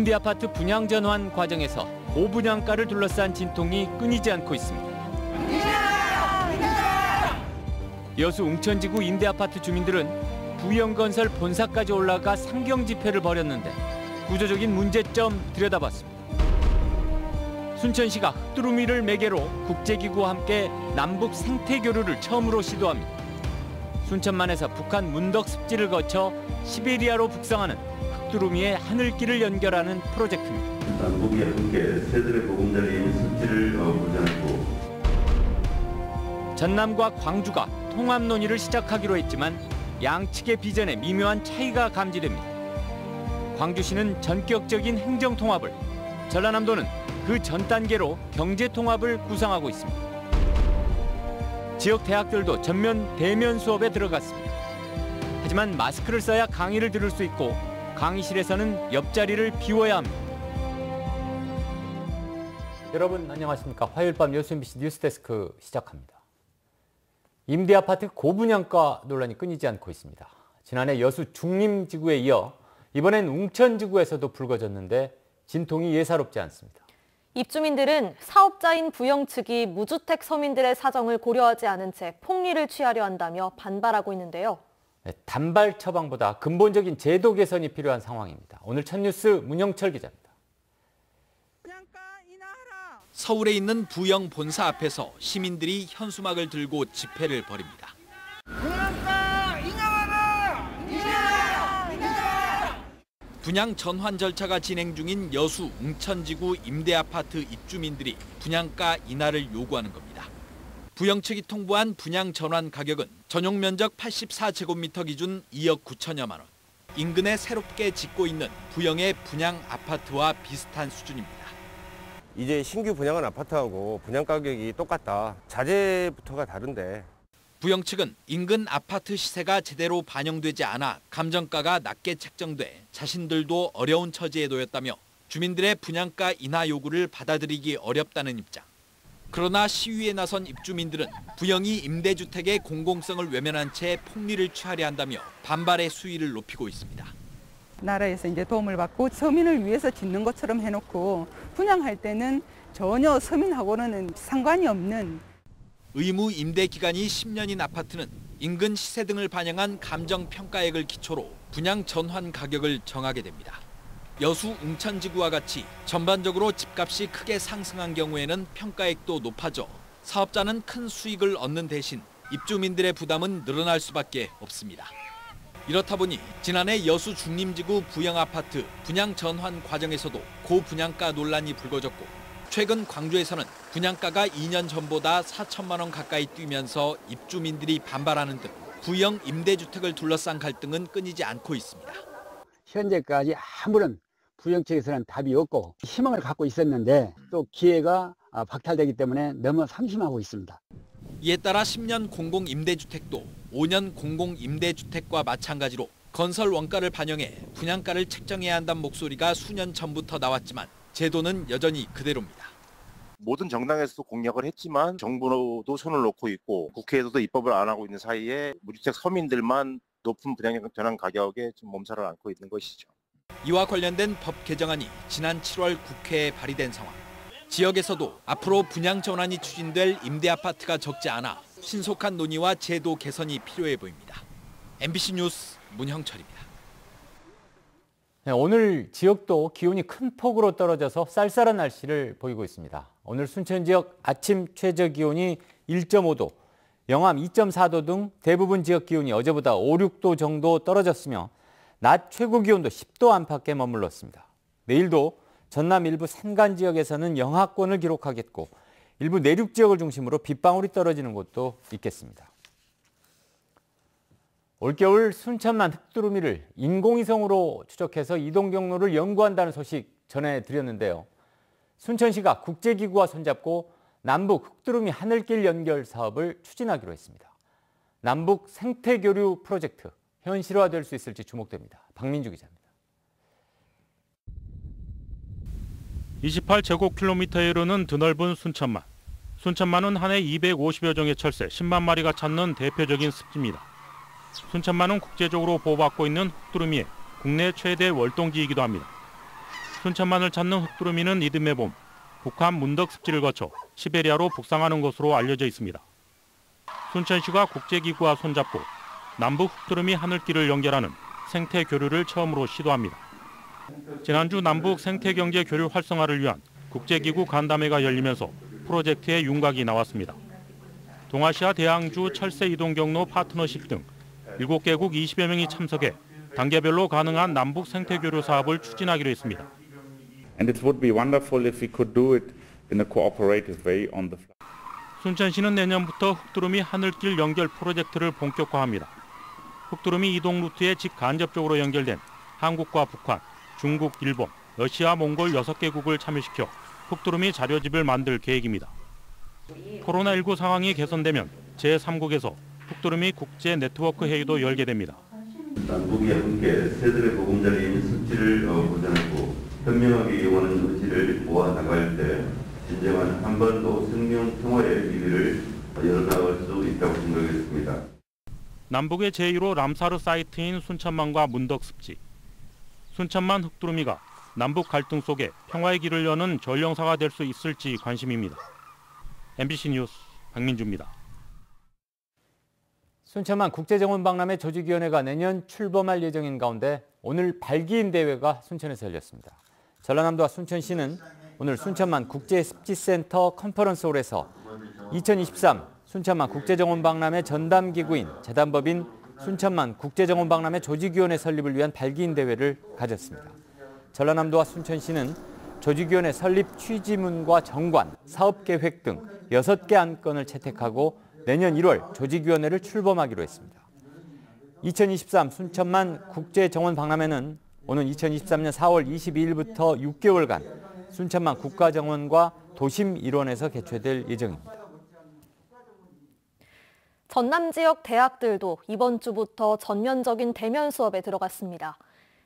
임대아파트 분양 전환 과정에서 고분양가를 둘러싼 진통이 끊이지 않고 있습니다. 여수 웅천지구 임대아파트 주민들은 부영건설 본사까지 올라가 상경 집회를 벌였는데 구조적인 문제점 들여다봤습니다. 순천시가 흑두루미를 매개로 국제기구와 함께 남북 생태교류를 처음으로 시도합니다. 순천만에서 북한 문덕 습지를 거쳐 시베리아로 북상하는 흑두루미의 하늘길을 연결하는 프로젝트입니다. 남북이 함께 새들의 보금자리인 습지를 보장하고 전남과 광주가 통합 논의를 시작하기로 했지만 양측의 비전에 미묘한 차이가 감지됩니다. 광주시는 전격적인 행정통합을, 전라남도는 그 전 단계로 경제통합을 구상하고 있습니다. 지역 대학들도 전면 대면 수업에 들어갔습니다. 하지만 마스크를 써야 강의를 들을 수 있고 강의실에서는 옆자리를 비워야 합니다. 여러분 안녕하십니까? 화요일 밤 여수 MBC 뉴스데스크 시작합니다. 임대아파트 고분양가 논란이 끊이지 않고 있습니다. 지난해 여수 중림지구에 이어 이번엔 웅천지구에서도 불거졌는데 진통이 예사롭지 않습니다. 입주민들은 사업자인 부영 측이 무주택 서민들의 사정을 고려하지 않은 채 폭리를 취하려 한다며 반발하고 있는데요. 단발 처방보다 근본적인 제도 개선이 필요한 상황입니다. 오늘 첫 뉴스 문영철 기자입니다. 서울에 있는 부영 본사 앞에서 시민들이 현수막을 들고 집회를 벌입니다. 분양 전환 절차가 진행 중인 여수 웅천지구 임대아파트 입주민들이 분양가 인하를 요구하는 겁니다. 부영 측이 통보한 분양 전환 가격은 전용 면적 84제곱미터 기준 2억 9천여만 원. 인근에 새롭게 짓고 있는 부영의 분양 아파트와 비슷한 수준입니다. 이제 신규 분양한 아파트하고 분양 가격이 똑같다. 자재부터가 다른데. 부영 측은 인근 아파트 시세가 제대로 반영되지 않아 감정가가 낮게 책정돼 자신들도 어려운 처지에 놓였다며 주민들의 분양가 인하 요구를 받아들이기 어렵다는 입장. 그러나 시위에 나선 입주민들은 부영이 임대주택의 공공성을 외면한 채 폭리를 취하려 한다며 반발의 수위를 높이고 있습니다. 나라에서 이제 도움을 받고 서민을 위해서 짓는 것처럼 해놓고 분양할 때는 전혀 서민하고는 상관이 없는 의무 임대 기간이 10년인 아파트는 인근 시세 등을 반영한 감정평가액을 기초로 분양 전환 가격을 정하게 됩니다. 여수 웅천지구와 같이 전반적으로 집값이 크게 상승한 경우에는 평가액도 높아져 사업자는 큰 수익을 얻는 대신 입주민들의 부담은 늘어날 수밖에 없습니다. 이렇다 보니 지난해 여수 중림지구 부영 아파트 분양 전환 과정에서도 고분양가 논란이 불거졌고 최근 광주에서는 분양가가 2년 전보다 4천만 원 가까이 뛰면서 입주민들이 반발하는 등 부영 임대주택을 둘러싼 갈등은 끊이지 않고 있습니다. 현재까지 아무런 부영 측에서는 답이 없고 희망을 갖고 있었는데 또 기회가 박탈되기 때문에 너무 상심하고 있습니다. 이에 따라 10년 공공임대주택도 5년 공공임대주택과 마찬가지로 건설 원가를 반영해 분양가를 책정해야 한다는 목소리가 수년 전부터 나왔지만 제도는 여전히 그대로입니다. 모든 정당에서도 공약을 했지만 정부도 손을 놓고 있고 국회에서도 입법을 안 하고 있는 사이에 무주택 서민들만 높은 분양 전환 가격에 좀 몸살을 앓고 있는 것이죠. 이와 관련된 법 개정안이 지난 7월 국회에 발의된 상황. 지역에서도 앞으로 분양 전환이 추진될 임대아파트가 적지 않아 신속한 논의와 제도 개선이 필요해 보입니다. MBC 뉴스 문형철입니다. 네, 오늘 지역도 기온이 큰 폭으로 떨어져서 쌀쌀한 날씨를 보이고 있습니다. 오늘 순천 지역 아침 최저 기온이 1.5도, 영암 2.4도 등 대부분 지역 기온이 어제보다 5, 6도 정도 떨어졌으며 낮 최고 기온도 10도 안팎에 머물렀습니다. 내일도 전남 일부 산간 지역에서는 영하권을 기록하겠고 일부 내륙 지역을 중심으로 빗방울이 떨어지는 곳도 있겠습니다. 올겨울 순천만 흑두루미를 인공위성으로 추적해서 이동 경로를 연구한다는 소식 전해드렸는데요. 순천시가 국제기구와 손잡고 남북 흑두루미 하늘길 연결 사업을 추진하기로 했습니다. 남북 생태교류 프로젝트 현실화될 수 있을지 주목됩니다. 박민주 기자입니다. 28제곱킬로미터에 이르는 드넓은 순천만. 순천만은 한 해 250여 종의 철새 10만 마리가 찾는 대표적인 습지입니다. 순천만은 국제적으로 보호받고 있는 흑두루미의 국내 최대 월동지이기도 합니다. 순천만을 찾는 흑두루미는 이듬해 봄 북한 문덕 습지를 거쳐 시베리아로 북상하는 것으로 알려져 있습니다. 순천시가 국제기구와 손잡고 남북 흑두루미 하늘길을 연결하는 생태 교류를 처음으로 시도합니다. 지난주 남북 생태경제 교류 활성화를 위한 국제기구 간담회가 열리면서 프로젝트의 윤곽이 나왔습니다. 동아시아 대항주 철새 이동 경로 파트너십 등 7개국 20여 명이 참석해 단계별로 가능한 남북 생태 교류 사업을 추진하기로 했습니다. And it would be wonderful if we could do it in a cooperative way on the fly. 순천시는 내년부터 흑두루미 하늘길 연결 프로젝트를 본격화합니다. 흑두루미 이동 루트에 직간접적으로 연결된 한국과 북한, 중국, 일본, 러시아, 몽골 6개국을 참여시켜 흑두루미 자료집을 만들 계획입니다. 코로나19 상황이 개선되면 제3국에서 흑두루미 국제 네트워크 회의도 열게 됩니다. 남북이 함께 새들의 보금자리인 습지를 보존하고 현명하게 이용하는 의지를 모아 나갈 때 진정한 한반도 생명 평화의 길을 열어나갈 수 있다고 생각했습니다. 남북의 제1호 람사르 사이트인 순천만과 문덕 습지. 순천만 흑두루미가 남북 갈등 속에 평화의 길을 여는 전령사가 될 수 있을지 관심입니다. MBC 뉴스 박민주입니다. 순천만 국제정원 박람회 조직위원회가 내년 출범할 예정인 가운데 오늘 발기인 대회가 순천에서 열렸습니다. 전라남도와 순천시는 오늘 순천만 국제습지센터 컨퍼런스홀에서 2023 순천만 국제정원 박람회 전담기구인 재단법인 순천만 국제정원 박람회 조직위원회 설립을 위한 발기인 대회를 가졌습니다. 전라남도와 순천시는 조직위원회 설립 취지문과 정관, 사업계획 등 6개 안건을 채택하고 내년 1월 조직위원회를 출범하기로 했습니다. 2023 순천만 국제정원 박람회는 오는 2023년 4월 22일부터 6개월간 순천만 국가정원과 도심 일원에서 개최될 예정입니다. 전남 지역 대학들도 이번 주부터 전면적인 대면 수업에 들어갔습니다.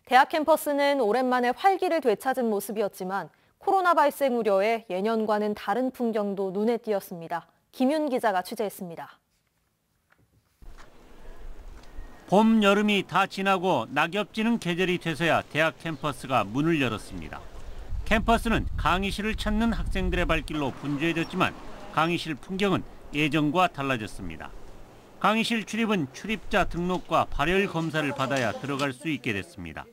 대학 캠퍼스는 오랜만에 활기를 되찾은 모습이었지만 코로나 발생 우려에 예년과는 다른 풍경도 눈에 띄었습니다. 김윤 기자가 취재했습니다. 봄, 여름이 다 지나고 낙엽 지는 계절이 돼서야 대학 캠퍼스가 문을 열었습니다. 캠퍼스는 강의실을 찾는 학생들의 발길로 분주해졌지만 강의실 풍경은 예전과 달라졌습니다. 강의실 출입은 출입자 등록과 발열 검사를 받아야 들어갈 수 있게 됐습니다.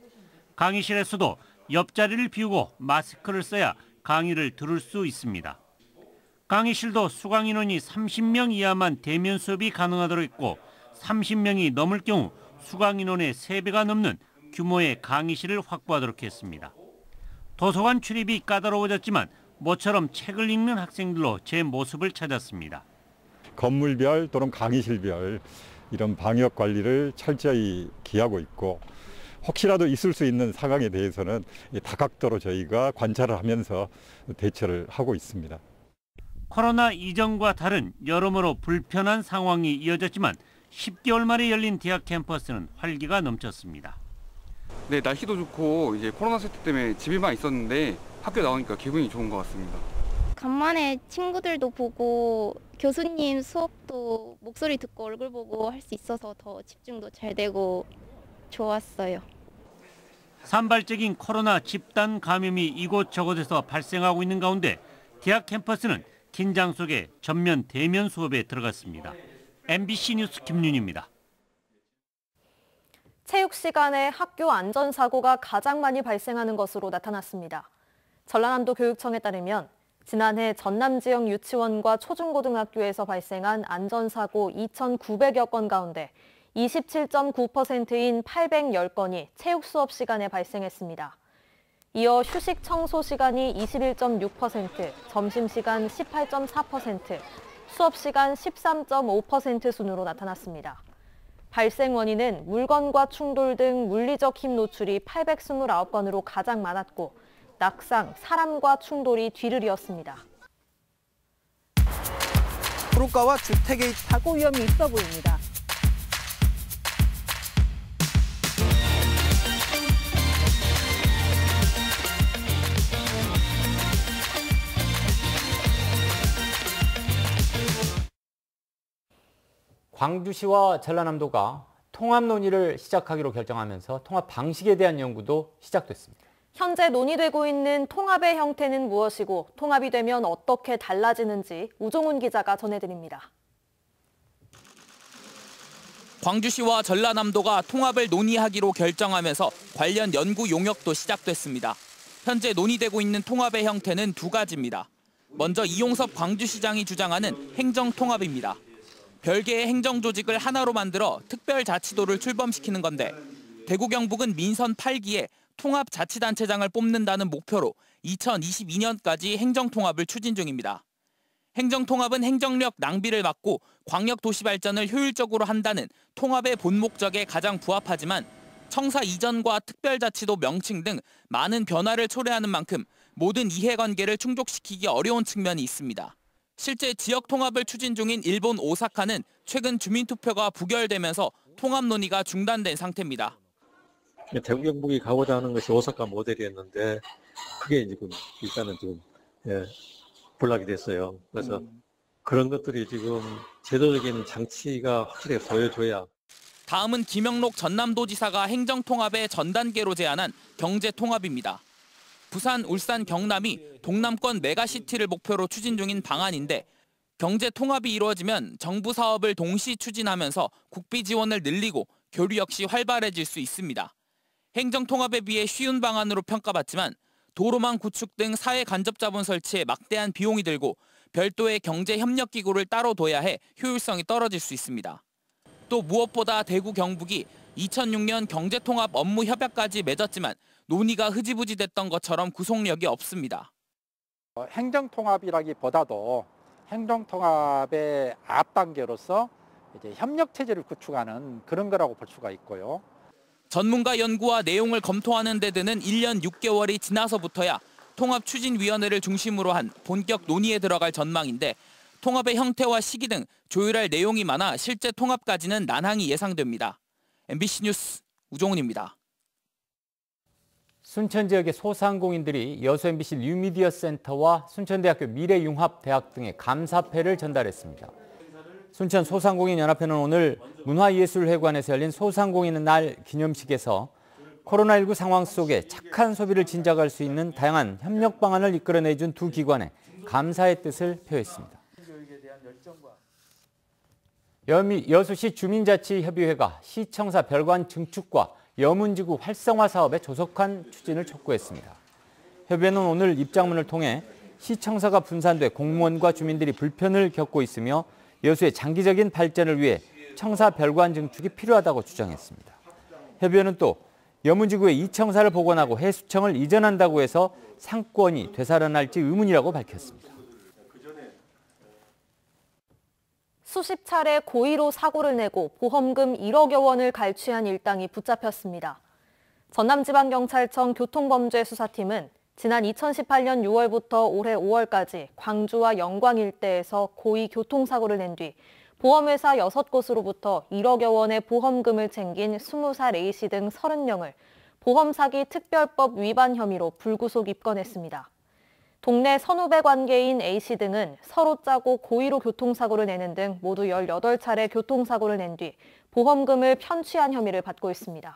강의실에서도 옆자리를 비우고 마스크를 써야 강의를 들을 수 있습니다. 강의실도 수강 인원이 30명 이하만 대면 수업이 가능하도록 했고 30명이 넘을 경우 수강 인원의 3배가 넘는 규모의 강의실을 확보하도록 했습니다. 도서관 출입이 까다로워졌지만 모처럼 책을 읽는 학생들로 제 모습을 찾았습니다. 건물별 또는 강의실별 이런 방역 관리를 철저히 기하고 있고 혹시라도 있을 수 있는 상황에 대해서는 다각도로 저희가 관찰을 하면서 대처를 하고 있습니다. 코로나 이전과 다른 여러모로 불편한 상황이 이어졌지만 10개월 만에 열린 대학 캠퍼스는 활기가 넘쳤습니다. 네, 날씨도 좋고 이제 코로나 사태 때문에 집에만 있었는데 학교 나오니까 기분이 좋은 것 같습니다. 간만에 친구들도 보고 교수님 수업도 목소리 듣고 얼굴 보고 할 수 있어서 더 집중도 잘 되고 좋았어요. 산발적인 코로나 집단 감염이 이곳저곳에서 발생하고 있는 가운데 대학 캠퍼스는 긴장 속에 전면 대면 수업에 들어갔습니다. MBC 뉴스 김윤입니다. 체육 시간에 학교 안전사고가 가장 많이 발생하는 것으로 나타났습니다. 전라남도 교육청에 따르면 지난해 전남 지역 유치원과 초중고등학교에서 발생한 안전사고 2,900여 건 가운데 27.9%인 810건이 체육 수업 시간에 발생했습니다. 이어 휴식 청소 시간이 21.6%, 점심시간 18.4%, 수업 시간 13.5% 순으로 나타났습니다. 발생 원인은 물건과 충돌 등 물리적 힘 노출이 829건으로 가장 많았고 낙상, 사람과 충돌이 뒤를 이었습니다. 도로가와 주택의 사고 위험이 있어 보입니다. 광주시와 전라남도가 통합 논의를 시작하기로 결정하면서 통합 방식에 대한 연구도 시작됐습니다. 현재 논의되고 있는 통합의 형태는 무엇이고 통합이 되면 어떻게 달라지는지 우종훈 기자가 전해드립니다. 광주시와 전라남도가 통합을 논의하기로 결정하면서 관련 연구 용역도 시작됐습니다. 현재 논의되고 있는 통합의 형태는 두 가지입니다. 먼저 이용섭 광주시장이 주장하는 행정통합입니다. 별개의 행정조직을 하나로 만들어 특별자치도를 출범시키는 건데 대구 경북은 민선 8기에 통합자치단체장을 뽑는다는 목표로 2022년까지 행정통합을 추진 중입니다. 행정통합은 행정력 낭비를 막고 광역도시 발전을 효율적으로 한다는 통합의 본 목적에 가장 부합하지만 청사 이전과 특별자치도 명칭 등 많은 변화를 초래하는 만큼 모든 이해관계를 충족시키기 어려운 측면이 있습니다. 실제 지역 통합을 추진 중인 일본 오사카는 최근 주민투표가 부결되면서 통합 논의가 중단된 상태입니다. 대구 경북이 가고자 하는 것이 오사카 모델이었는데 그게 지금 일단은 좀 불락이 됐어요. 그래서 그런 것들이 지금 제도적인 장치가 확실히 보여줘야. 다음은 김영록 전남도지사가 행정통합의 전 단계로 제안한 경제통합입니다. 부산, 울산, 경남이 동남권 메가시티를 목표로 추진 중인 방안인데 경제통합이 이루어지면 정부 사업을 동시 추진하면서 국비 지원을 늘리고 교류 역시 활발해질 수 있습니다. 행정통합에 비해 쉬운 방안으로 평가받지만 도로망 구축 등 사회 간접자본 설치에 막대한 비용이 들고 별도의 경제협력기구를 따로 둬야 해 효율성이 떨어질 수 있습니다. 또 무엇보다 대구 경북이 2006년 경제통합 업무 협약까지 맺었지만 논의가 흐지부지 됐던 것처럼 구속력이 없습니다. 행정통합이라기보다도 행정통합의 앞단계로서 이제 협력체제를 구축하는 그런 거라고 볼 수가 있고요. 전문가 연구와 내용을 검토하는 데 드는 1년 6개월이 지나서부터야 통합추진위원회를 중심으로 한 본격 논의에 들어갈 전망인데 통합의 형태와 시기 등 조율할 내용이 많아 실제 통합까지는 난항이 예상됩니다. MBC 뉴스 우종훈입니다. 순천 지역의 소상공인들이 여수 MBC 뉴미디어 센터와 순천대학교 미래융합대학 등의 감사패를 전달했습니다. 순천 소상공인연합회는 오늘 문화예술회관에서 열린 소상공인 날 기념식에서 코로나19 상황 속에 착한 소비를 진작할 수 있는 다양한 협력 방안을 이끌어내준 두 기관에 감사의 뜻을 표했습니다. 여수시 주민자치협의회가 시청사 별관 증축과 여문지구 활성화 사업의 조속한 추진을 촉구했습니다. 협의회는 오늘 입장문을 통해 시청사가 분산돼 공무원과 주민들이 불편을 겪고 있으며 여수의 장기적인 발전을 위해 청사 별관 증축이 필요하다고 주장했습니다. 협의회는 또 여문지구에 이청사를 복원하고 해수청을 이전한다고 해서 상권이 되살아날지 의문이라고 밝혔습니다. 수십 차례 고의로 사고를 내고 보험금 1억여 원을 갈취한 일당이 붙잡혔습니다. 전남지방경찰청 교통범죄수사팀은 지난 2018년 6월부터 올해 5월까지 광주와 영광 일대에서 고의 교통사고를 낸 뒤 보험회사 6곳으로부터 1억여 원의 보험금을 챙긴 20살 A씨 등 30명을 보험사기 특별법 위반 혐의로 불구속 입건했습니다. 동네 선후배 관계인 A씨 등은 서로 짜고 고의로 교통사고를 내는 등 모두 18차례 교통사고를 낸 뒤 보험금을 편취한 혐의를 받고 있습니다.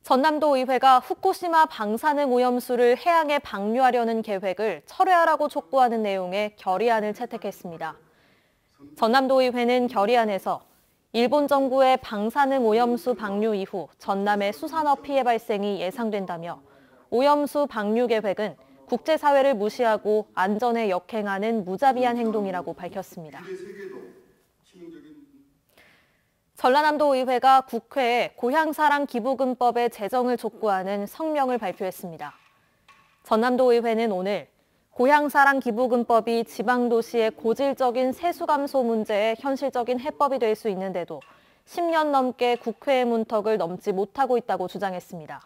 전남도 의회가 후쿠시마 방사능 오염수를 해양에 방류하려는 계획을 철회하라고 촉구하는 내용의 결의안을 채택했습니다. 전남도 의회는 결의안에서 일본 정부의 방사능 오염수 방류 이후 전남의 수산업 피해 발생이 예상된다며 오염수 방류 계획은 국제사회를 무시하고 안전에 역행하는 무자비한 행동이라고 밝혔습니다. 전라남도 의회가 국회에 고향사랑 기부금법의 제정을 촉구하는 성명을 발표했습니다. 전남도 의회는 오늘 고향사랑 기부금법이 지방도시의 고질적인 세수 감소 문제에 현실적인 해법이 될 수 있는데도 10년 넘게 국회의 문턱을 넘지 못하고 있다고 주장했습니다.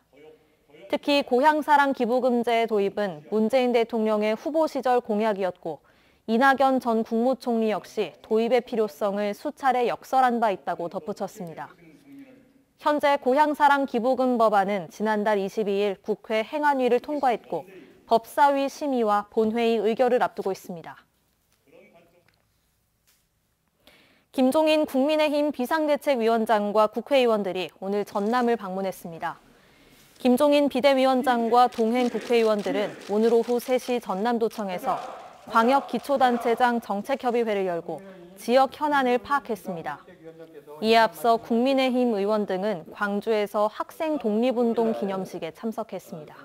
특히 고향사랑 기부금제의 도입은 문재인 대통령의 후보 시절 공약이었고 이낙연 전 국무총리 역시 도입의 필요성을 수차례 역설한 바 있다고 덧붙였습니다. 현재 고향사랑 기부금 법안은 지난달 22일 국회 행안위를 통과했고 법사위 심의와 본회의 의결을 앞두고 있습니다. 김종인 국민의힘 비상대책위원장과 국회의원들이 오늘 전남을 방문했습니다. 김종인 비대위원장과 동행 국회의원들은 오늘 오후 3시 전남도청에서 광역기초단체장 정책협의회를 열고 지역 현안을 파악했습니다. 이에 앞서 국민의힘 의원 등은 광주에서 학생 독립운동 기념식에 참석했습니다.